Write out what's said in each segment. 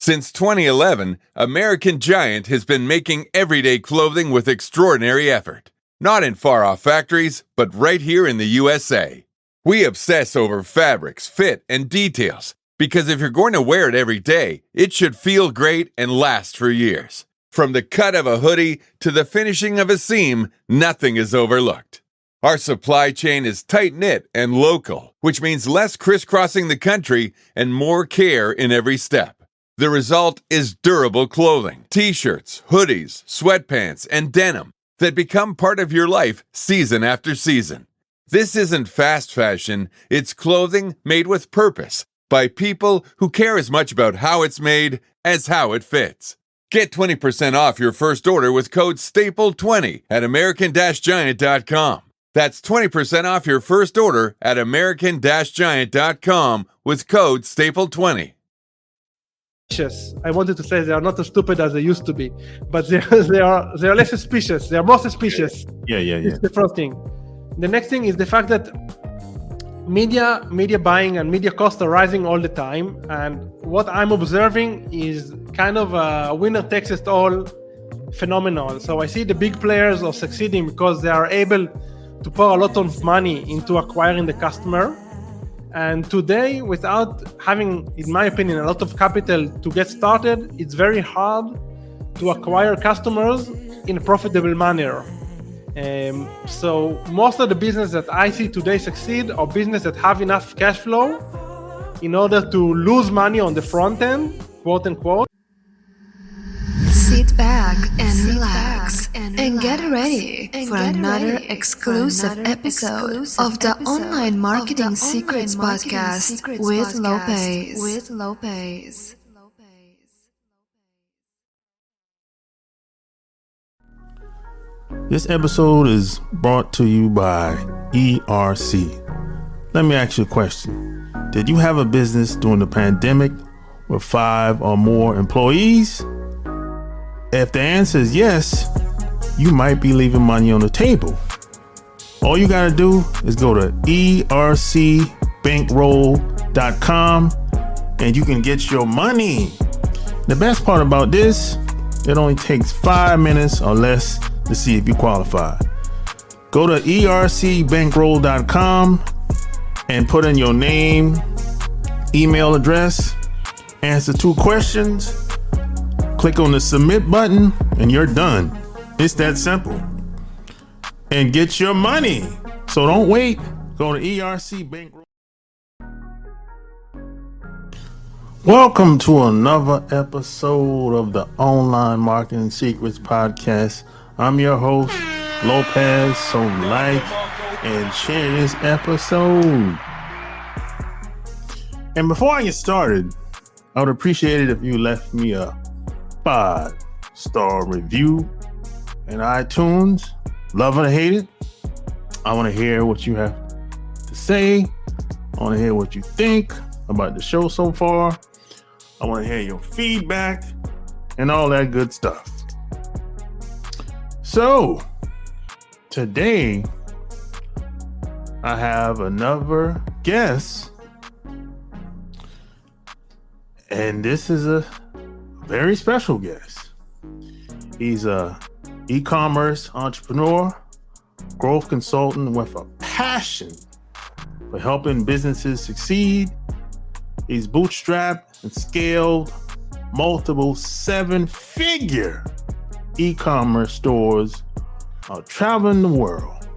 Since 2011, American Giant has been making everyday clothing with extraordinary effort. Not in far-off factories, but right here in the USA. We obsess over fabrics, fit, and details, because if you're going to wear it every day, it should feel great and last for years. From the cut of a hoodie to the finishing of a seam, nothing is overlooked. Our supply chain is tight-knit and local, which means less crisscrossing the country and more care in every step. The result is durable clothing, t-shirts, hoodies, sweatpants, and denim that become part of your life season after season. This isn't fast fashion, it's clothing made with purpose by people who care as much about how it's made as how it fits. Get 20% off your first order with code STAPLE20 at American-Giant.com. That's 20% off your first order at American-Giant.com with code STAPLE20. I wanted to say they are not as stupid as they used to be, but they are less suspicious. They are more suspicious. Yeah. It's the first thing. The next thing is the fact that media buying and media costs are rising all the time. And what I'm observing is kind of a winner takes it all phenomenon. So I see the big players are succeeding because they are able to pour a lot of money into acquiring the customer. And today, without having, in my opinion, a lot of capital to get started, it's very hard to acquire customers in a profitable manner. So most of the business that I see today succeed are business that have enough cash flow in order to lose money on the front end, quote unquote. Sit back and relax and get ready for another exclusive episode of the Online Marketing Secrets Podcast with Lopez. This episode is brought to you by ERC. Let me ask you a question. Did you have a business during the pandemic with 5 or more employees? If the answer is yes, you might be leaving money on the table. All you gotta do is go to ercbankroll.com and you can get your money. The best part about this, it only takes 5 minutes or less to see if you qualify. Go to ercbankroll.com and put in your name, email address, answer 2 questions, click on the submit button, and you're done. It's that simple. And get your money. So don't wait. Go to ERC Bankroll. Welcome to another episode of the Online Marketing Secrets Podcast. I'm your host, Lopez. So like and share this episode. And before I get started, I would appreciate it if you left me a 5-star review in iTunes. Love it or hate it, I want to hear what you have to say. I want to hear what you think about the show so far. I want to hear your feedback and all that good stuff. So today I have another guest, and this is a very special guest. He's a e-commerce entrepreneur, growth consultant with a passion for helping businesses succeed. He's bootstrapped and scaled multiple 7-figure e-commerce stores traveling the world.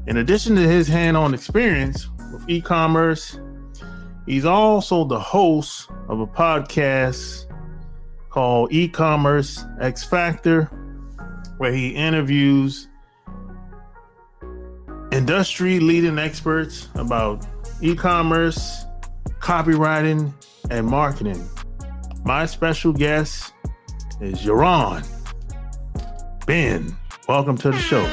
In addition to his hand-on experience with e-commerce, he's also the host of a podcast called EcomXFactor, where he interviews industry leading experts about e-commerce, copywriting, and marketing. My special guest is Yaron Been. Welcome to the show.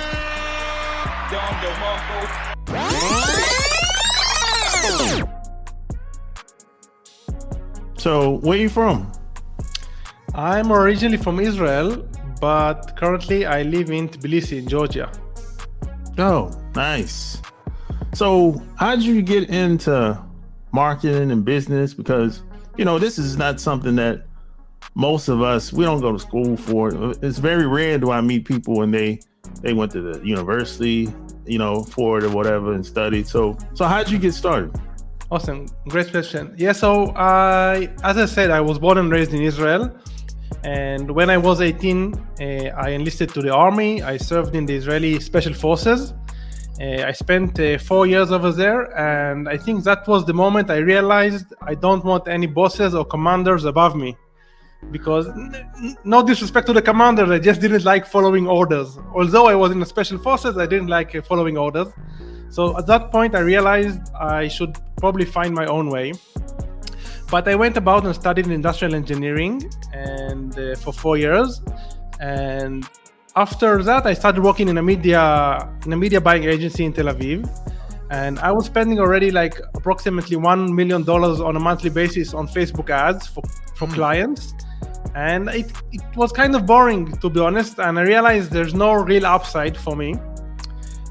So, where are you from? I'm originally from Israel, but currently I live in Tbilisi in Georgia. Oh, nice. So how did you get into marketing and business? Because, this is not something that most of us, we don't go to school for it. It's very rare do I meet people and they went to the university, for it or whatever and studied. So how did you get started? Awesome. Great question. Yeah, so as I said, I was born and raised in Israel. And when I was 18, I enlisted to the army. I served in the Israeli Special Forces. I spent 4 years over there. And I think that was the moment I realized I don't want any bosses or commanders above me. Because no disrespect to the commanders, I just didn't like following orders. Although I was in the Special Forces, I didn't like following orders. So at that point, I realized I should probably find my own way. But I went about and studied industrial engineering and for 4 years. And after that, I started working in a media buying agency in Tel Aviv. And I was spending already like approximately $1 million on a monthly basis on Facebook ads for clients. And it was kind of boring, to be honest. And I realized there's no real upside for me.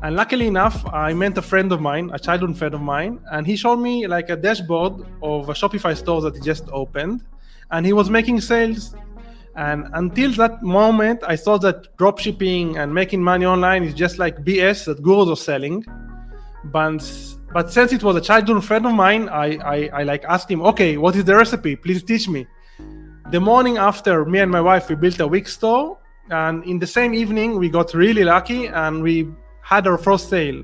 And luckily enough, I met a friend of mine, a childhood friend of mine, and he showed me like a dashboard of a Shopify store that he just opened, and he was making sales. And until that moment, I thought that dropshipping and making money online is just like BS that gurus are selling. But since it was a childhood friend of mine, I like asked him, okay, what is the recipe? Please teach me. The morning after, me and my wife, we built a Wix store, and in the same evening, we got really lucky and we had our first sale.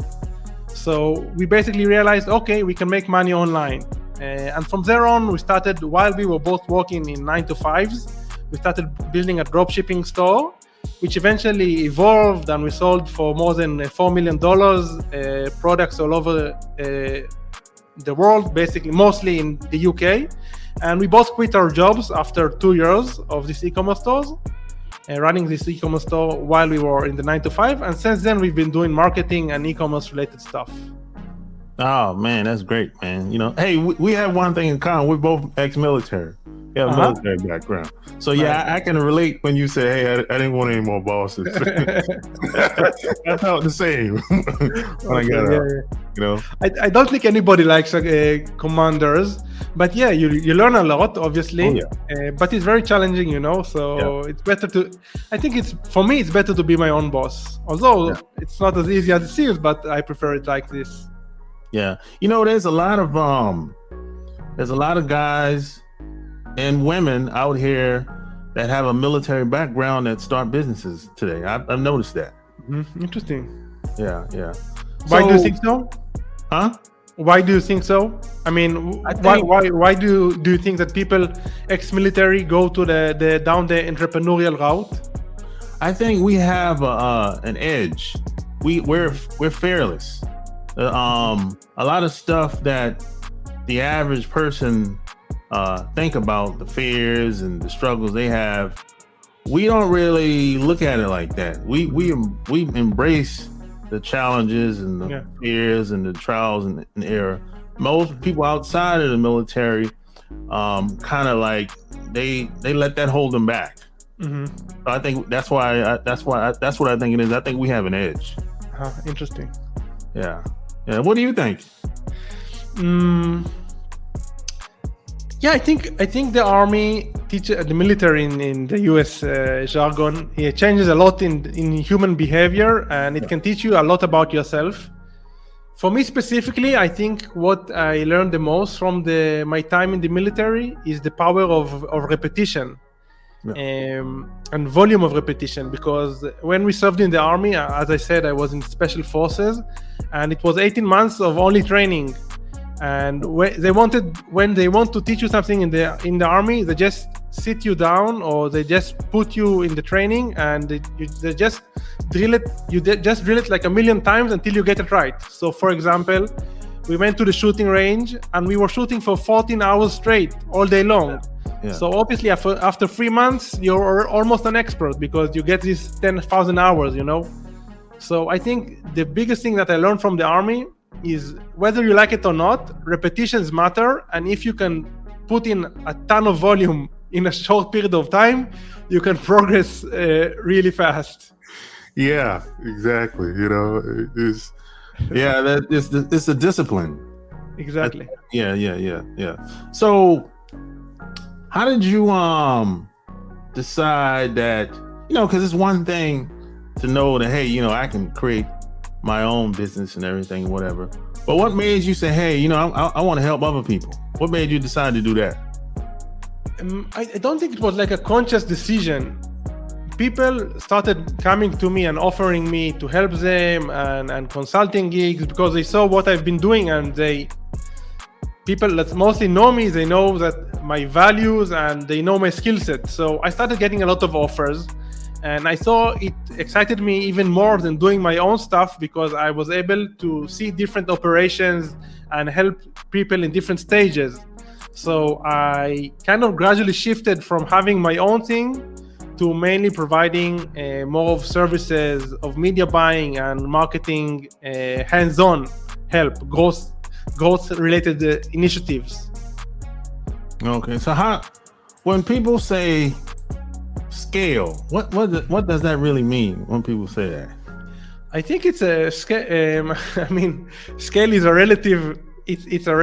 So we basically realized, okay, we can make money online. And from there on, we started, while we were both working in 9-to-5s, we started building a dropshipping store, which eventually evolved, and we sold for more than $4 million products all over the world, basically, mostly in the UK. And we both quit our jobs after 2 years of these e-commerce stores. Running this e-commerce store while we were in the 9-to-5, and since then we've been doing marketing and e-commerce related stuff. Oh man, that's great, man. Hey, we have one thing in common. We're both ex-military. We have a military background. So yeah, I can relate when you say, hey, I didn't want any more bosses. I felt the same when I got out. I don't think anybody likes commanders, but yeah, you learn a lot, obviously. But it's very challenging, so it's better to, I think for me, it's better to be my own boss. Although it's not as easy as it seems, but I prefer it like this. Yeah. There's a lot of guys and women out here that have a military background that start businesses today. I've noticed that. Interesting. Yeah. Why do you think so? Huh? Why do you think so? I mean, why do you think that people ex-military go to down the entrepreneurial route? I think we have an edge. We're fearless. A lot of stuff that the average person think about, the fears and the struggles they have, we don't really look at it like that. We embrace the challenges and the fears and the trials and error. Most people outside of the military kind of like they let that hold them back. So I think that's what I think it is. I think we have an edge. Interesting. Yeah. What do you think? Yeah, I think the army the military in the US jargon, it changes a lot in human behavior, and it can teach you a lot about yourself. For me specifically, I think what I learned the most from my time in the military is the power of repetition. And volume of repetition, because when we served in the army, as I said, I was in special forces, and it was 18 months of only training. And when they want to teach you something in the army, they just sit you down, or they just put you in the training, and they just drill it. You just drill it like a million times until you get it right. So, for example, we went to the shooting range, and we were shooting for 14 hours straight all day long. So obviously after 3 months, you're almost an expert, because you get these 10,000 hours, So I think the biggest thing that I learned from the army is, whether you like it or not, repetitions matter. And if you can put in a ton of volume in a short period of time, you can progress really fast. Yeah, exactly. It's a discipline. Exactly. Yeah. So how did you decide that, because it's one thing to know that, hey, I can create my own business and everything, whatever. But what made you say, hey, I want to help other people? What made you decide to do that? I don't think it was like a conscious decision. People started coming to me and offering me to help them and consulting gigs because they saw what I've been doing, and people that mostly know me, they know that my values and they know my skill set. So I started getting a lot of offers, and I saw it excited me even more than doing my own stuff because I was able to see different operations and help people in different stages. So I kind of gradually shifted from having my own thing to mainly providing more of services of media buying and marketing, hands-on help, growth-related initiatives. Okay, so when people say scale, what does that really mean when people say that? I think it's a scale. Scale is a relative. It's a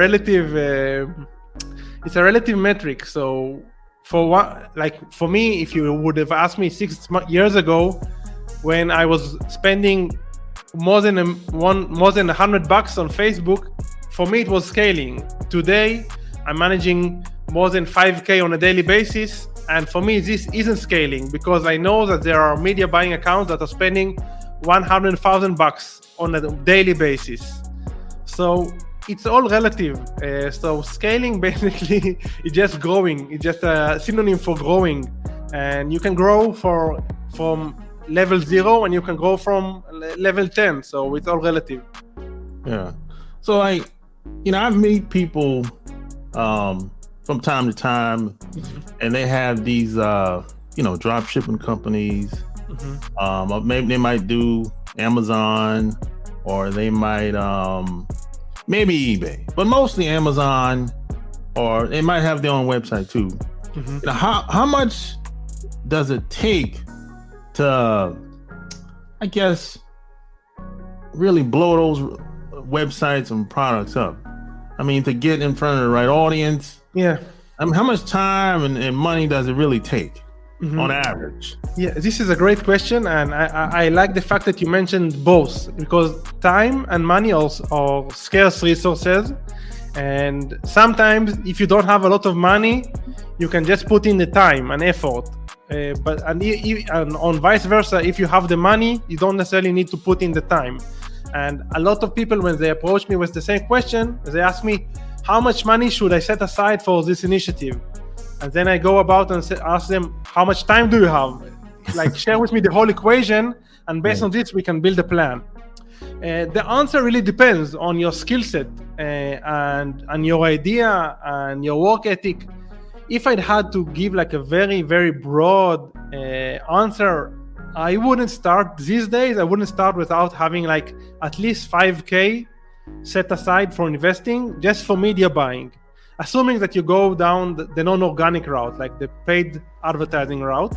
relative metric. So for me, if you would have asked me 6 years ago, when I was spending more than $100 on Facebook, for me it was scaling. Today, I'm managing more than 5K on a daily basis, and for me this isn't scaling because I know that there are media buying accounts that are spending $100,000 on a daily basis. So it's all relative. So scaling basically is just growing. It's just a synonym for growing, and you can grow from level 0 and you can grow from level 10. So it's all relative. Yeah. So I've met people from time to time, and they have these drop shipping companies. Maybe they might do Amazon, or they might maybe eBay, but mostly Amazon, or they might have their own website too. How much does it take to, I guess, really blow those websites and products up? I mean, to get in front of the right audience. Yeah. How much time and money does it really take on average? Yeah, this is a great question, and I like the fact that you mentioned both, because time and money are scarce resources, and sometimes if you don't have a lot of money, you can just put in the time and effort. But on vice versa, if you have the money, you don't necessarily need to put in the time. And a lot of people, when they approach me with the same question, they ask me, how much money should I set aside for this initiative? And then I go about and ask them, how much time do you have? Like, share with me the whole equation, and based on this, we can build a plan. The answer really depends on your skill set and your idea and your work ethic. If I'd had to give like a very, very broad answer, I wouldn't start these days. I wouldn't start without having like at least 5K set aside for investing just for media buying. Assuming that you go down the non-organic route, like the paid advertising route.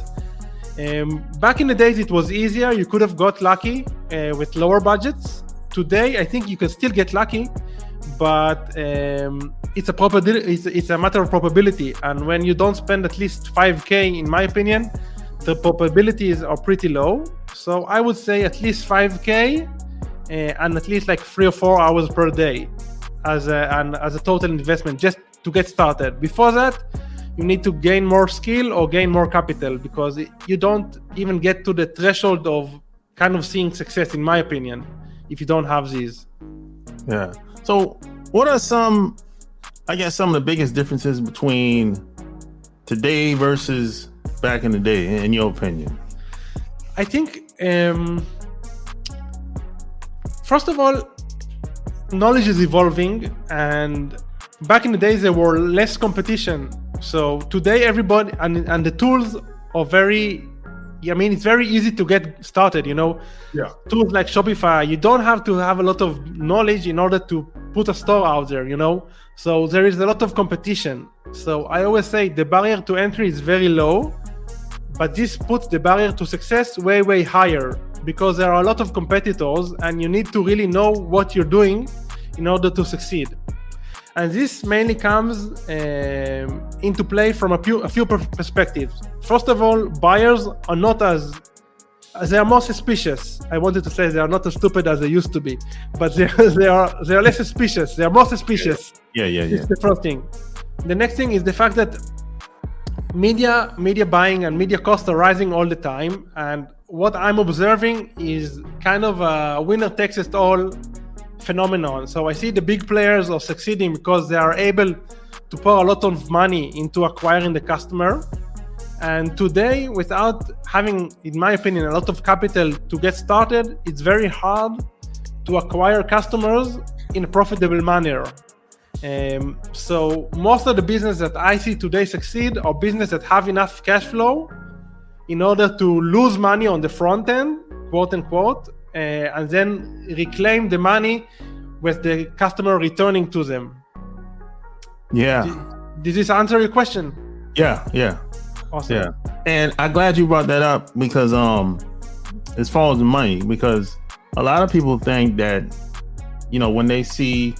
Back in the days, it was easier. You could have got lucky with lower budgets. Today, I think you can still get lucky, but it's a matter of probability. And when you don't spend at least 5K, in my opinion, the probabilities are pretty low. So I would say at least 5K and at least like 3 or 4 hours per day as a total investment, just to get started. Before that, you need to gain more skill or gain more capital, because you don't even get to the threshold of kind of seeing success, in my opinion, if you don't have these. Yeah. So what are some of the biggest differences between today versus back in the day, in your opinion? I think, first of all, knowledge is evolving, and back in the days there were less competition. So today everybody and the tools are it's very easy to get started, Yeah. Tools like Shopify, you don't have to have a lot of knowledge in order to put a store out there, So there is a lot of competition. So I always say the barrier to entry is very low, but this puts the barrier to success way, way higher, because there are a lot of competitors and you need to really know what you're doing in order to succeed. And this mainly comes into play from a few perspectives. First of all, buyers are not they are more suspicious. I wanted to say they are not as stupid as they used to be, but they are less suspicious. They are more suspicious. Yeah. It's the first thing. The next thing is the fact that media buying and media costs are rising all the time. And what I'm observing is kind of a winner takes it all phenomenon. So I see the big players are succeeding because they are able to pour a lot of money into acquiring the customer. And today, without having, in my opinion, a lot of capital to get started, it's very hard to acquire customers in a profitable manner. So most of the business that I see today succeed are business that have enough cash flow in order to lose money on the front end, quote unquote, and then reclaim the money with the customer returning to them. Yeah. Did this answer your question? Yeah. Awesome. Yeah. And I'm glad you brought that up because as far as the money, because a lot of people think that, when they see,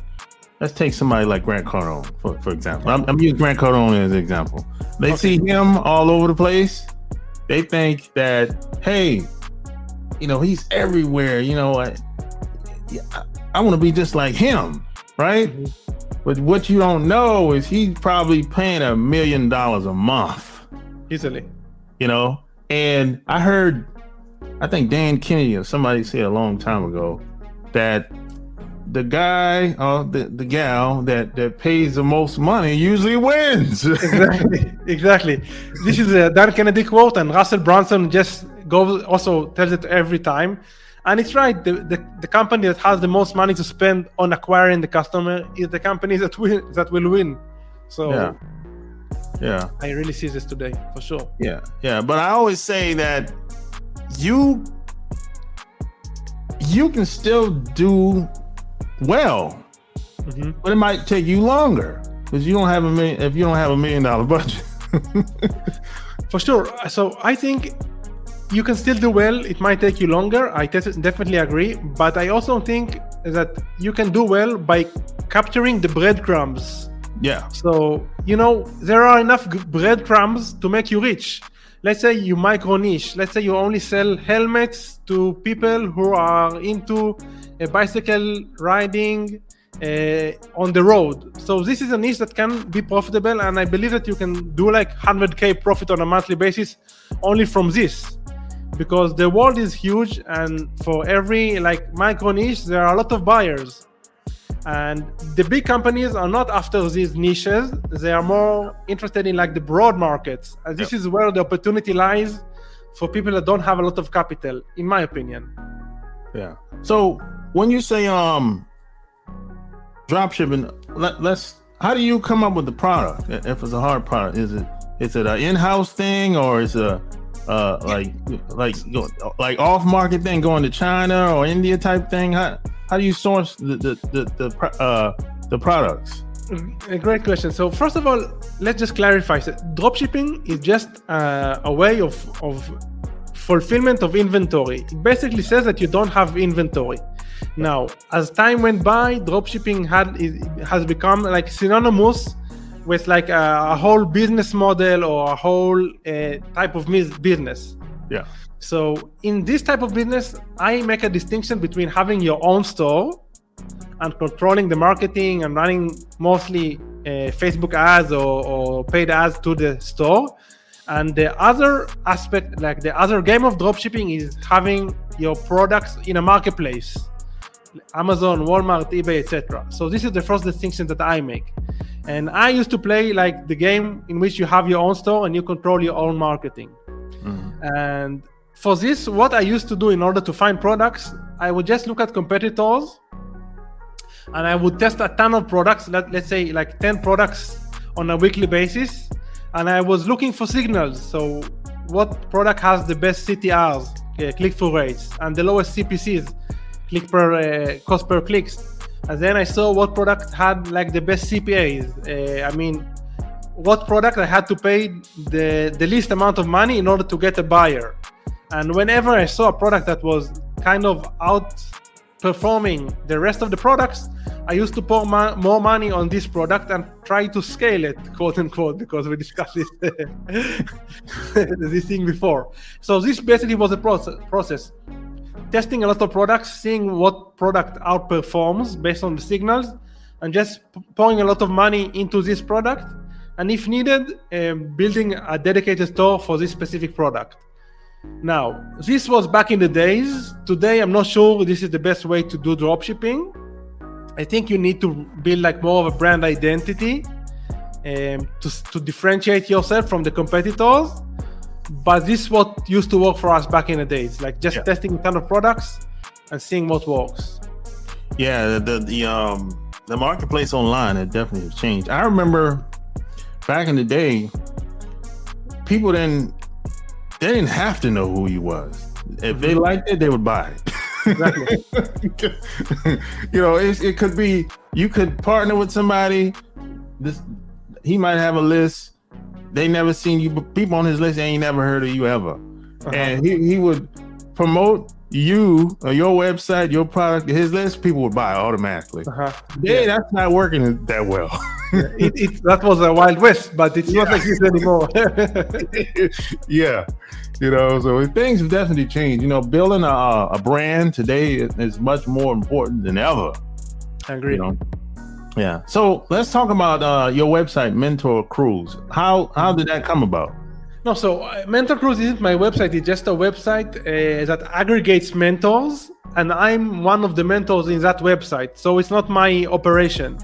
let's take somebody like Grant Cardone, for example. I'm using Grant Cardone as an example. They see him all over the place. They think that, hey, he's everywhere. I want to be just like him, right? Mm-hmm. But what you don't know is he's probably paying $1 million a month. Easily. And I think Dan Kennedy or somebody said a long time ago that the guy or the gal that pays the most money usually wins. Exactly. This is a Dan Kennedy quote, and Russell Brunson just tells it every time. And it's right. The company that has the most money to spend on acquiring the customer is the company that will win. So yeah, I really see this today for sure. Yeah. But I always say that you can still do well, but it might take you longer because you don't have if you don't have $1 million budget. For sure. So I think you can still do well. It might take you longer. I definitely agree. But I also think that you can do well by capturing the breadcrumbs. Yeah. So, there are enough breadcrumbs to make you rich. Let's say you micro niche. Let's say you only sell helmets to people who are into bicycle riding on the road. So this is a niche that can be profitable. And I believe that you can do like 100K profit on a monthly basis only from this. Because the world is huge, and for every micro niche, there are a lot of buyers. And the big companies are not after these niches. They are more interested in the broad markets. And this is where the opportunity lies for people that don't have a lot of capital, in my opinion. Yeah. So when you say dropshipping, how do you come up with the product? If it's a hard product, is it an in-house thing, or is it like off market thing, going to China or India type thing? How do you source the products? A great question. So first of all, let's just clarify. So dropshipping is just a way of fulfillment of inventory. It basically says that you don't have inventory. Now, as time went by, dropshipping has become synonymous with a whole business model or a whole type of business. Yeah. So in this type of business, I make a distinction between having your own store and controlling the marketing and running mostly Facebook ads or paid ads to the store. And the other aspect, the other game of dropshipping, is having your products in a marketplace. Amazon, Walmart, eBay, etc. So this is the first distinction that I make. And I used to play the game in which you have your own store and you control your own marketing. Mm-hmm. And for this, what I used to do in order to find products, I would just look at competitors and I would test a ton of products, let's say 10 products on a weekly basis. And I was looking for signals. So what product has the best CTRs, click-through rates, and the lowest CPCs, cost per clicks. And then I saw what product had the best CPAs. What product I had to pay the least amount of money in order to get a buyer. And whenever I saw a product that was kind of outperforming the rest of the products, I used to pour more money on this product and try to scale it, quote unquote, because we discussed this this thing before. So this basically was a process. Testing a lot of products, seeing what product outperforms based on the signals, and just pouring a lot of money into this product. And if needed, building a dedicated store for this specific product. Now, this was back in the days. Today, I'm not sure this is the best way to do dropshipping. I think you need to build like more of a brand identity to differentiate yourself from the competitors. But this is what used to work for us back in the days, like just testing a ton of products and seeing what works. Yeah, the marketplace online had definitely changed. I remember back in the day, people they didn't have to know who you was. If they liked it, they would buy it. Exactly. It could be, you could partner with somebody. He might have a list. They never seen you, but people on his list ain't never heard of you ever. And he would promote you or your website, your product, his list. People would buy automatically. That's not working that well. That was a Wild West, but it's not like this anymore. So things have definitely changed. Building a brand today is much more important than ever. I agree. Yeah. So let's talk about your website, Mentor Cruise. How did that come about? No, so Mentor Cruise isn't my website. It's just a website that aggregates mentors, and I'm one of the mentors in that website. So it's not my operation.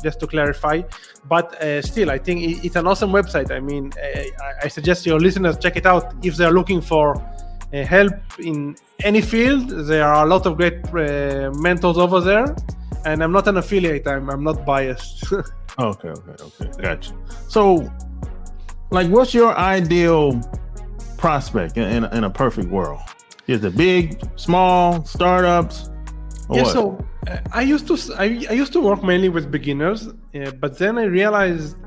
Just to clarify, but still, I think it's an awesome website. I mean, I suggest your listeners check it out if they're looking for help in any field. There are a lot of great mentors over there, and I'm not an affiliate. I'm not biased. Okay, gotcha. So, like, what's your ideal prospect in a perfect world? Is it big, small, startups? So I used to work mainly with beginners, but then I realized,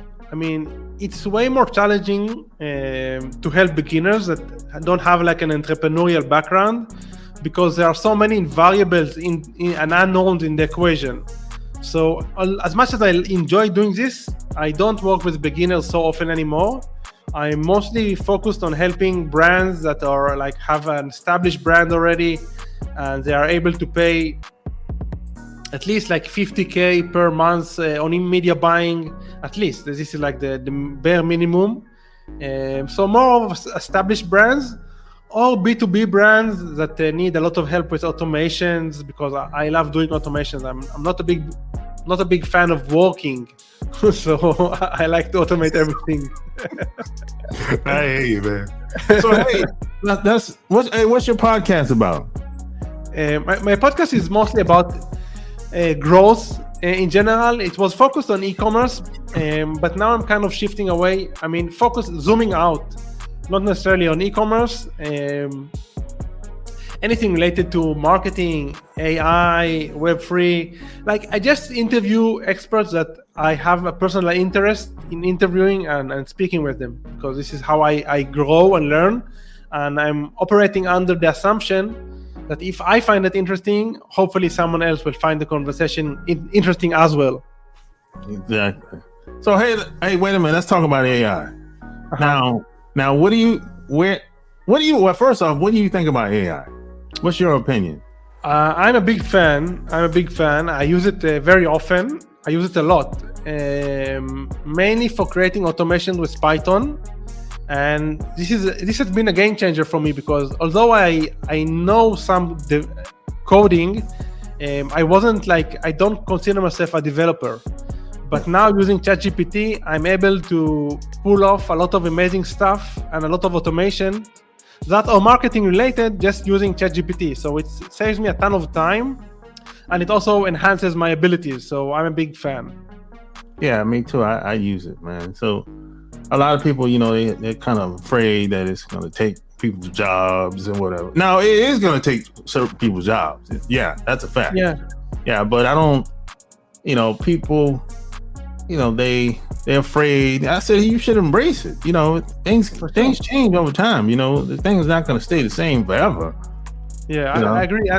it's way more challenging to help beginners that don't have like an entrepreneurial background, because there are so many variables and unknowns in the equation. So as much as I enjoy doing this, I don't work with beginners so often anymore. I'm mostly focused on helping brands that are like have an established brand already, and they are able to pay at least like $50,000 per month on media buying. At least this is like the bare minimum. So more of established brands or B2B brands that need a lot of help with automations, because I love doing automations. I'm not a big fan of working, so I like to automate everything. I hear you, man. So hey, what's your podcast about? My podcast is mostly about growth in general. It was focused on e-commerce, but now I'm kind of shifting away. Zooming out, not necessarily on e-commerce. Anything related to marketing, AI, Web3. Like, I just interview experts that I have a personal interest in interviewing and speaking with them, because this is how I grow and learn. And I'm operating under the assumption that if I find it interesting, hopefully someone else will find the conversation interesting as well. Exactly. So hey, wait a minute. Let's talk about AI. Now, first off, what do you think about AI? What's your opinion? I'm a big fan. I use it very often. I use it a lot, mainly for creating automation with Python. And this has been a game changer for me, because although I know some coding, I don't consider myself a developer. But now using ChatGPT, I'm able to pull off a lot of amazing stuff and a lot of automation that are marketing related, just using ChatGPT. So it saves me a ton of time, and it also enhances my abilities. So I'm a big fan. Yeah, me too. I use it, man. So a lot of people, they're kind of afraid that it's going to take people's jobs and whatever. Now, it is going to take certain people's jobs. Yeah, that's a fact. Yeah, but I don't, people, they're afraid. I said you should embrace it. Things change over time. The thing's not going to stay the same forever. Yeah, You know? I agree.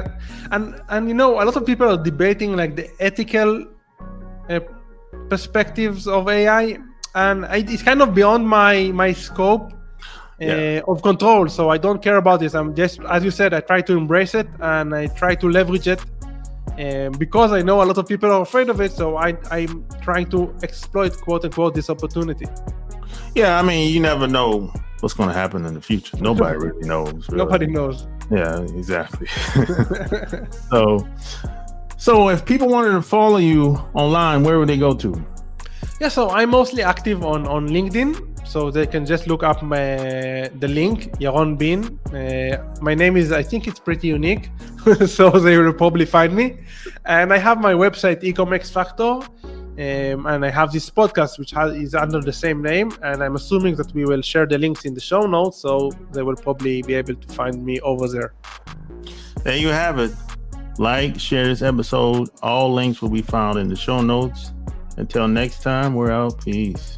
And you know, a lot of people are debating like the ethical uh, perspectives of AI, and it's kind of beyond my scope of control. So I don't care about this. I'm just, as you said, I try to embrace it and I try to leverage it. Because I know a lot of people are afraid of it, so I'm trying to exploit, quote unquote, this opportunity. Yeah, I mean, you never know what's going to happen in the future. Nobody really knows. Really. Nobody knows. Yeah, exactly. So if people wanted to follow you online, where would they go to? Yeah, so I'm mostly active on LinkedIn, so they can just look up the link, Yaron Been. My name is, I think it's pretty unique, so they will probably find me. And I have my website, EcomXFactor, and I have this podcast, which is under the same name. And I'm assuming that we will share the links in the show notes, so they will probably be able to find me over there. There you have it. Like, share this episode. All links will be found in the show notes. Until next time, we're out. Peace.